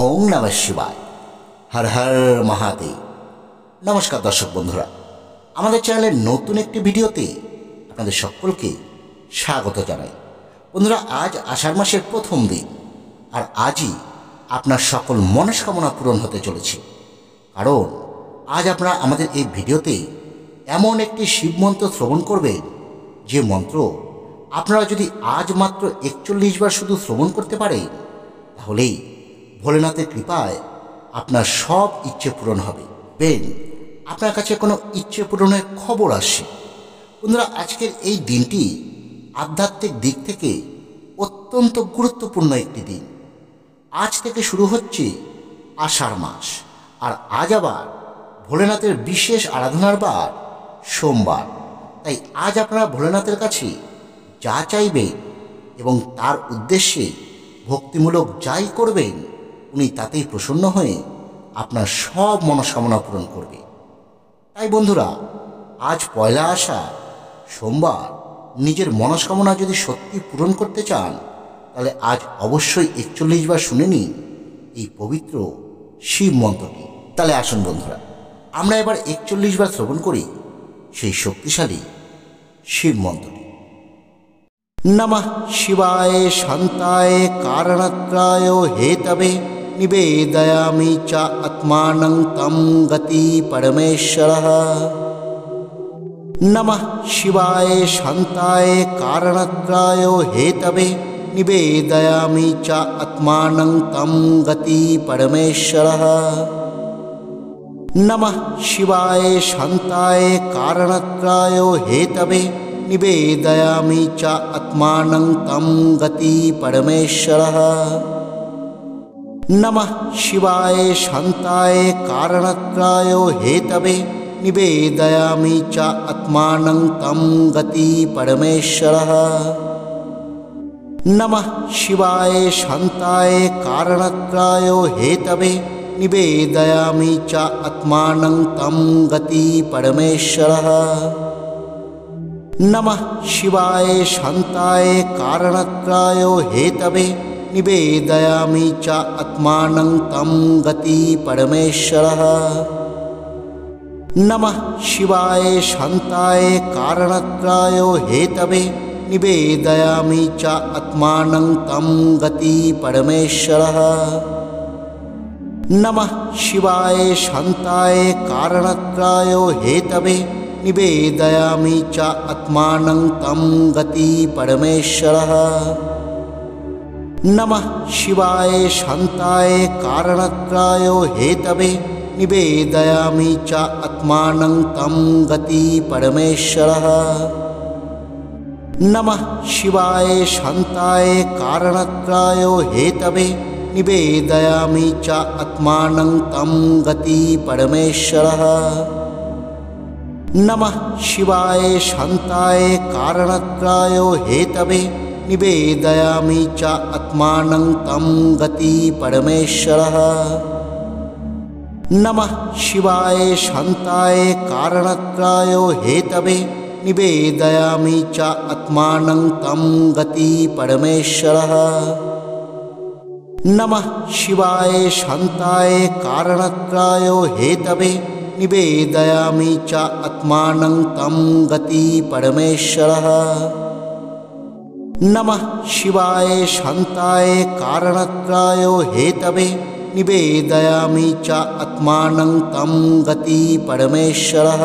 ওং নমঃ শিবায়। হর হর মহাদেব। নমস্কার দর্শক বন্ধুরা, আমাদের চ্যানেলের নতুন একটি ভিডিওতে আপনাদের সকলকে স্বাগত জানাই। বন্ধুরা, আজ আষাঢ় মাসের প্রথম দিন, আর আজই আপনার সকল মনস্কামনা পূরণ হতে চলেছে। কারণ আজ আপনারা আমাদের এই ভিডিওতে এমন একটি শিব মন্ত্র শ্রবণ করবেন, যে মন্ত্র আপনারা যদি আজ মাত্র 41 বার শুধু শ্রবণ করতে পারেন, তাহলেই ভোলেনাথের কৃপায় আপনার সব ইচ্ছে পূরণ হবে। আপনার কাছে কোনো ইচ্ছে পূরণের খবর আসছে। বন্ধুরা, আজকের এই দিনটি আধ্যাত্মিক দিক থেকে অত্যন্ত গুরুত্বপূর্ণ একটি দিন। আজ থেকে শুরু হচ্ছে আষাঢ় মাস, আর আজ আবার ভোলেনাথের বিশেষ আরাধনার বার সোমবার। তাই আজ আপনারা ভোলেনাথের কাছে যা চাইবেন এবং তার উদ্দেশ্যে ভক্তিমূলক যাই করবেন, উনি তাতেই প্রসন্ন হয়ে আপনার সব মনস্কামনা পূরণ করবে। তাই বন্ধুরা, আজ পয়লা আষাঢ় সোমবার, নিজের মনস্কামনা যদি সত্যি পূরণ করতে চান, তাহলে আজ অবশ্যই 41 বার শুনে নিন এই পবিত্র শিব মন্ত্রটি। তাহলে আসুন বন্ধুরা, আমরা এবার 41 বার শ্রবণ করি সেই শক্তিশালী শিব মন্ত্রটি। নমঃ শিবায় শান্তায় কারণত্রায় হেতবে নিবেদয়ামি চ আত্মানং তম গতি পরমেশ্বরঃ। নমঃ শিবায় শান্তায় কারণত্রায় হেতবে নিবেদয়ামি চ আত্মানং তম গতি পরমেশ্বরঃ। নমঃ শিবায় শান্তায় কারণত্রায় হেতবে নিবেদয়ামি চ আত্মানং তম গতি পরমেশ্বরঃ। নমঃ শিবায় শান্তায় কারণত্রায় হেতবে নিবেদয়ামি চ আত্মানং তম গতি পরমেশ্বরঃ। নমঃ শিবায় শান্তায় কারণত্রায় হেতবে নিবেদয়ামি চ আত্মানং তম গতি পরমেশ্বরঃ। নমঃ শিবায় শান্তায় কারণত্রায় হেতবে নিবেদয়ামি চ আত্মানং তম গতি পরমেশ্বরঃ। নমঃ শিবায় শান্তায় কারণত্রায় হেতবে নিবেদয়ামি চ আত্মানং তম গতি পরমেশ্বরঃ। নমঃ শিবায় শান্তায় কারণত্রায় হেতবে নিবেদয়ামি চ আত্মানং তম গতি পরমেশ্বরঃ। নমঃ শিবায় শান্তায় কারণত্রায় হেতবে নিবেদয়ামি চ আত্মানং তম গতি পরমেশ্বরঃ। নমঃ শিবায় শান্তায় কারণত্রায় হেতবে নিবেদয়ামি চ আত্মানং তম গতি পরমেশ্বরঃ। নমঃ শিবায় শান্তায় কারণত্রায় হেতবে নিবেদয়ামি চ আত্মানং তম গতি পরমেশ্বরঃ। নমঃ শিবায় শান্তায় কারণত্রায় হেতবে নিবেদয়ামি চ আত্মানং তম গতি পরমেশ্বরঃ। নমঃ শিবায় শান্তায় কারণত্রায় হেতবে নিবেদয়ামি চ আত্মানং তম গতি পরমেশ্বরঃ। নমঃ শিবায় শান্তায় কারণত্রায় হেতবে নিবেদয়ামি চ আত্মানং তম গতি পরমেশ্বরঃ।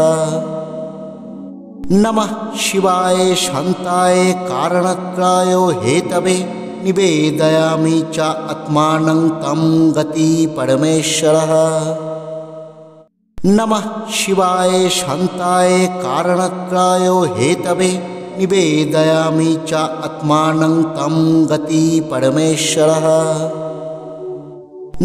নমঃ শিবায় শান্তায় কারণত্রায় হেতবে নিবেদয়ামি চ আত্মানং তম গতি পরমেশ্বরঃ। নমঃ শিবায় শান্তায় কারণত্রায় হেতবে নিবেদয়ামি চ আত্মানং তম গতি পরমেশ্বরঃ।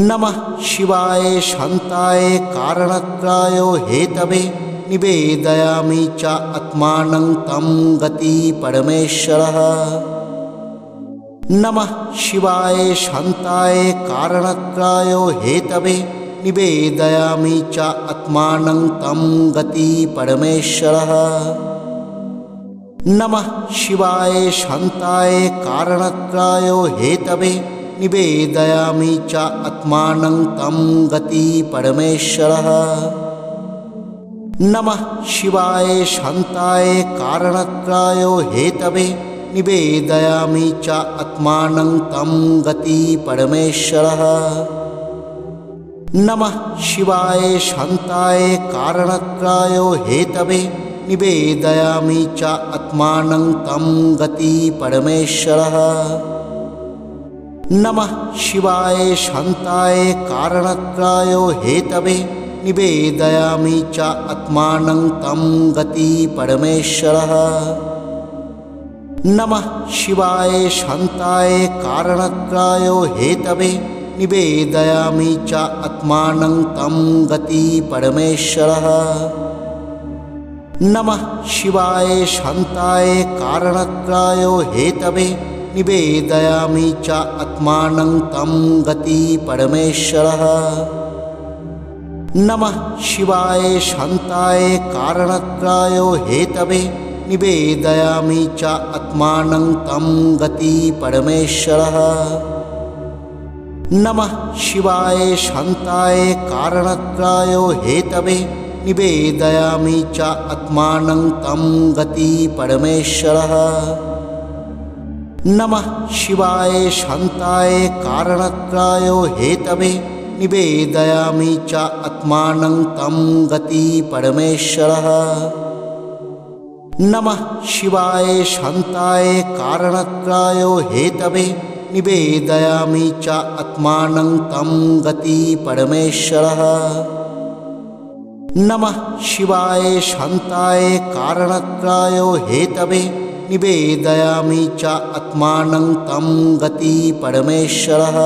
নমঃ শিবায় শান্তায় কারণত্রায় হেতবে নিবেদয়ামি চ আত্মানং তম গতি পরমেশ্বরঃ। নমঃ শিবায় শান্তায় কারণত্রায় হেতবে নিবেদয়ামি চ আত্মানং তম গতি পরমেশ্বরঃ। নমঃ শিবায় শান্তায় কারণত্রায় হেতবে निवेदयामि च आत्मानं तं गति परमेश्वरः। नमः शिवाय शान्ताय कारणत्राय हेतवे निवेदयामि च आत्मानं तं गति परमेश्वरः। नमः शिवाय शान्ताय कारणत्राय हेतवे निवेदयामि च आत्मानं तं गति परमेश्वरः। नमः शिवाय शान्ताय कारणत्राय हेतवे निवेदयामि च आत्मानं तं गति परमेश्वरः। नमः शिवाय शान्ताय कारणत्राय हेतवे निवेदयामि च आत्मानं तं गति परमेश्वरः। नमः शिवाय शान्ताय कारणत्राय हेतवे निवेदयामि च आत्मानं तं गति परमेश्वरः। नमः शिवाय शान्ताय कारणत्राय हेतवे निवेदयामि च आत्मानं तं गति परमेश्वरः। नमः शिवाय शान्ताय कारणत्राय हेतवे निवेदयामि च आत्मानं तं गति परमेश्वरः। नमः शिवाय शान्ताय कारणत्राय हेतवे निवेदयामि च आत्मानं तं गति परमेश्वरः। नमः शिवाय शान्ताय कारणत्राय हेतवे निवेदयामि च आत्मानं तं गति परमेश्वरः। नमः शिवाय शान्ताय कारणत्राय हेतवे निवेदयामि च आत्मानं तं गति परमेश्वरः।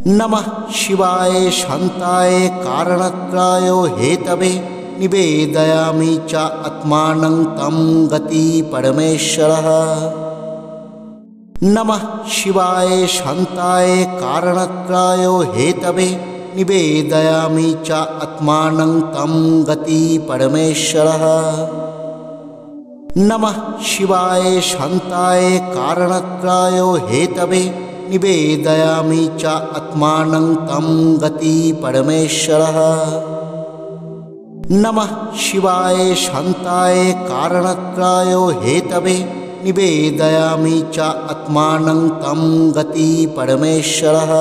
नमः शिवाय शान्ताय कारणत्राय हेतवे निवेदयामि च आत्मानं तं गति परमेश्वरः। नमः शिवाय शान्ताय कारणत्राय हेतवे निवेदयामि च आत्मानं तं गति परमेश्वरः। नमः शिवाय शान्ताय कारणत्राय हेतवे निवेदयामि च आत्मानं तं गति परमेश्वरः। नमः शिवाय शान्ताय कारणत्राय हेतवे निवेदयामि च आत्मानं तं गति परमेश्वरः।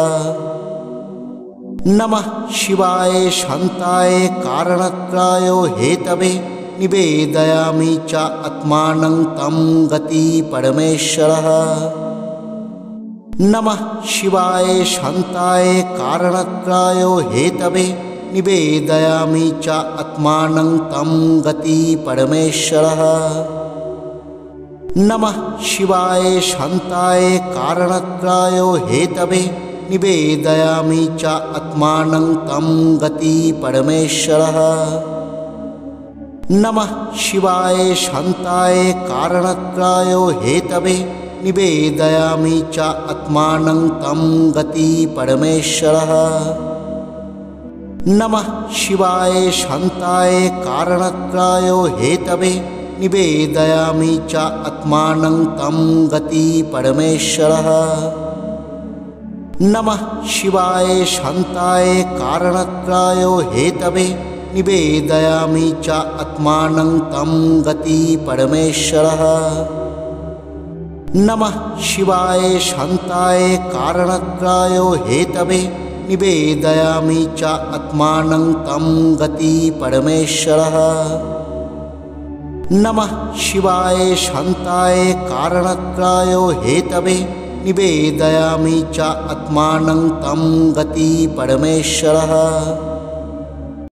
नमः शिवाय शान्ताय कारणत्राय हेतवे निवेदयामि च आत्मानं तं गति परमेश्वरः। नमः शिवाय शान्ताय कारणत्राय हेतवे निवेदयामि च आत्मानं तं गति परमेश्वरः। नमः शिवाय शान्ताय कारणत्राय हेतवे निवेदयामि च आत्मानं तं गति परमेश्वरः। नमः शिवाय शान्ताय कारणत्राय हेतवे निवेदयामि च आत्मानं तं गति परमेश्वरः। नमः शिवाय शान्ताय कारणत्राय हेतवे निवेदयामि च आत्मानं तं गति परमेश्वरः। नमः शिवाय शान्ताय कारणत्राय हेतवे निवेदयामि च आत्मानं तं गति परमेश्वरः। नमः शिवाय शान्ताय कारणत्राय हेतवे निवेदयामि च आत्मानं तं गति परमेश्वरः। नमः शिवाय शान्ताय कारणत्राय हेतवे निवेदयामि च आत्मानं तं गति परमेश्वरः।